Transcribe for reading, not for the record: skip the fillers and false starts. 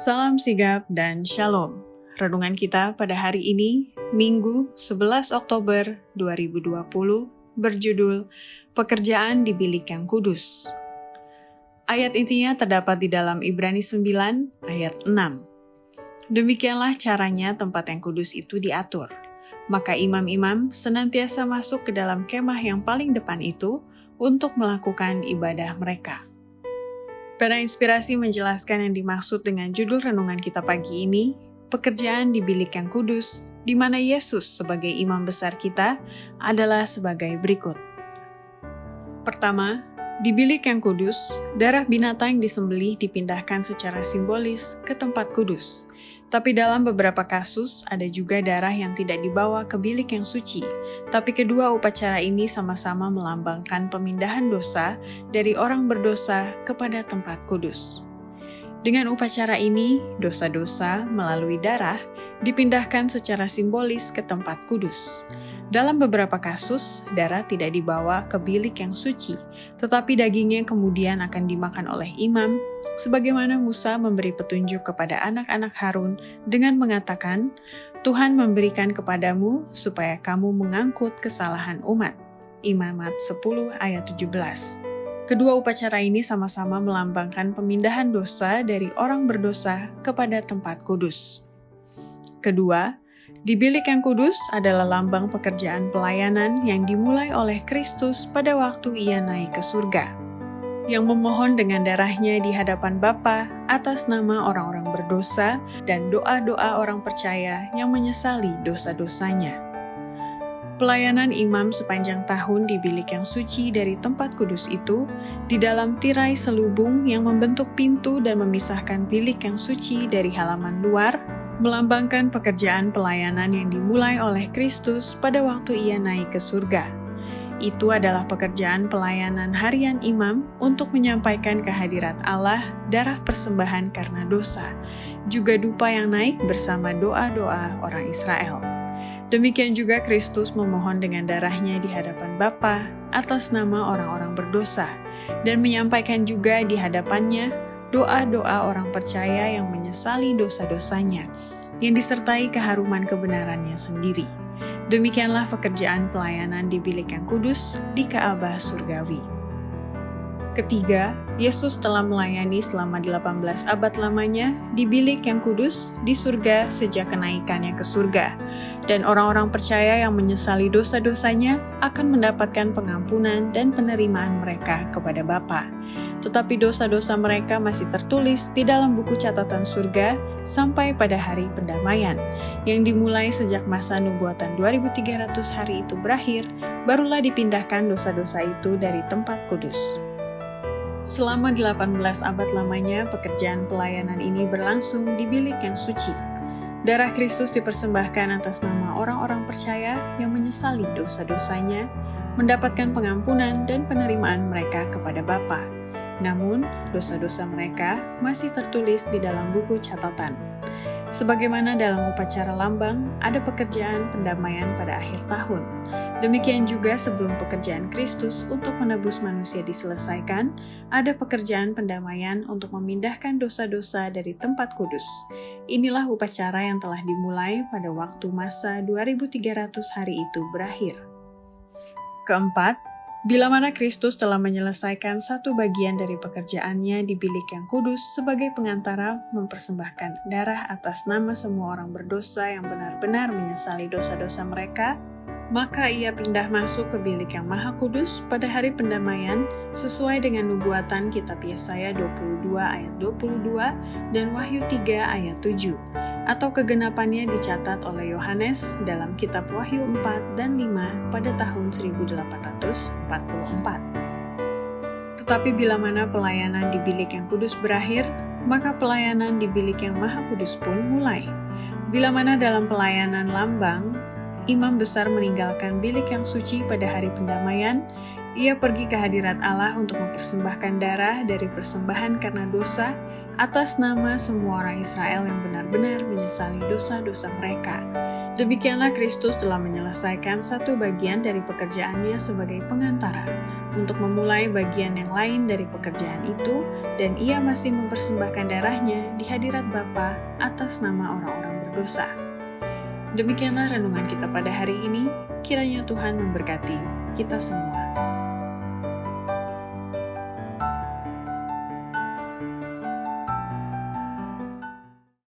Salam sigap dan shalom. Renungan kita pada hari ini, Minggu 11 Oktober 2020, berjudul Pekerjaan di Bilik yang Kudus. Ayat intinya terdapat di dalam Ibrani 9 ayat 6. Demikianlah caranya tempat yang kudus itu diatur. Maka imam-imam senantiasa masuk ke dalam kemah yang paling depan itu untuk melakukan ibadah mereka. Pada inspirasi menjelaskan yang dimaksud dengan judul renungan kita pagi ini, pekerjaan di bilik yang kudus, di mana Yesus sebagai imam besar kita adalah sebagai berikut. Pertama, di bilik yang kudus, darah binatang yang disembelih dipindahkan secara simbolis ke tempat kudus. Tapi dalam beberapa kasus, ada juga darah yang tidak dibawa ke bilik yang suci. Tapi kedua upacara ini sama-sama melambangkan pemindahan dosa dari orang berdosa kepada tempat kudus. Dengan upacara ini, dosa-dosa melalui darah dipindahkan secara simbolis ke tempat kudus. Dalam beberapa kasus, darah tidak dibawa ke bilik yang suci, tetapi dagingnya kemudian akan dimakan oleh imam, sebagaimana Musa memberi petunjuk kepada anak-anak Harun dengan mengatakan, Tuhan memberikan kepadamu supaya kamu mengangkut kesalahan umat. Imamat 10 ayat 17. Kedua upacara ini sama-sama melambangkan pemindahan dosa dari orang berdosa kepada tempat kudus. Kedua, di bilik yang kudus adalah lambang pekerjaan pelayanan yang dimulai oleh Kristus pada waktu ia naik ke surga, yang memohon dengan darahnya di hadapan Bapa atas nama orang-orang berdosa dan doa-doa orang percaya yang menyesali dosa-dosanya. Pelayanan imam sepanjang tahun di bilik yang suci dari tempat kudus itu, di dalam tirai selubung yang membentuk pintu dan memisahkan bilik yang suci dari halaman luar, melambangkan pekerjaan pelayanan yang dimulai oleh Kristus pada waktu ia naik ke surga. Itu adalah pekerjaan pelayanan harian imam untuk menyampaikan kehadirat Allah, darah persembahan karena dosa, juga dupa yang naik bersama doa-doa orang Israel. Demikian juga Kristus memohon dengan darahnya di hadapan Bapa atas nama orang-orang berdosa, dan menyampaikan juga di hadapannya doa-doa orang percaya yang menyesali dosa-dosanya, yang disertai keharuman kebenarannya sendiri. Demikianlah pekerjaan pelayanan di bilik yang kudus di Ka'bah surgawi. Ketiga, Yesus telah melayani selama 18 abad lamanya di bilik yang kudus di surga sejak kenaikannya ke surga. Dan orang-orang percaya yang menyesali dosa-dosanya akan mendapatkan pengampunan dan penerimaan mereka kepada Bapa. Tetapi dosa-dosa mereka masih tertulis di dalam buku catatan surga sampai pada hari pendamaian, yang dimulai sejak masa nubuatan 2300 hari itu berakhir, barulah dipindahkan dosa-dosa itu dari tempat kudus. Selama 18 abad lamanya, pekerjaan pelayanan ini berlangsung di bilik yang suci. Darah Kristus dipersembahkan atas nama orang-orang percaya yang menyesali dosa-dosanya, mendapatkan pengampunan dan penerimaan mereka kepada Bapa. Namun, dosa-dosa mereka masih tertulis di dalam buku catatan. Sebagaimana dalam upacara lambang, ada pekerjaan pendamaian pada akhir tahun. Demikian juga sebelum pekerjaan Kristus untuk menebus manusia diselesaikan, ada pekerjaan pendamaian untuk memindahkan dosa-dosa dari tempat kudus. Inilah upacara yang telah dimulai pada waktu masa 2300 hari itu berakhir. Keempat, bila mana Kristus telah menyelesaikan satu bagian dari pekerjaannya di bilik yang kudus sebagai pengantara mempersembahkan darah atas nama semua orang berdosa yang benar-benar menyesali dosa-dosa mereka, maka ia pindah masuk ke bilik yang maha kudus pada hari pendamaian sesuai dengan nubuatan kitab Yesaya 22 ayat 22 dan Wahyu 3 ayat 7, atau kegenapannya dicatat oleh Yohanes dalam kitab Wahyu 4 dan 5 pada tahun 1844. Tetapi bila mana pelayanan di bilik yang kudus berakhir, maka pelayanan di bilik yang maha kudus pun mulai. Bila mana dalam pelayanan lambang, imam besar meninggalkan bilik yang suci pada hari pendamaian, ia pergi ke hadirat Allah untuk mempersembahkan darah dari persembahan karena dosa atas nama semua orang Israel yang benar-benar menyesali dosa-dosa mereka. Demikianlah Kristus telah menyelesaikan satu bagian dari pekerjaannya sebagai pengantara, untuk memulai bagian yang lain dari pekerjaan itu, dan ia masih mempersembahkan darahnya di hadirat Bapa atas nama orang-orang berdosa. Demikianlah renungan kita pada hari ini, kiranya Tuhan memberkati kita semua.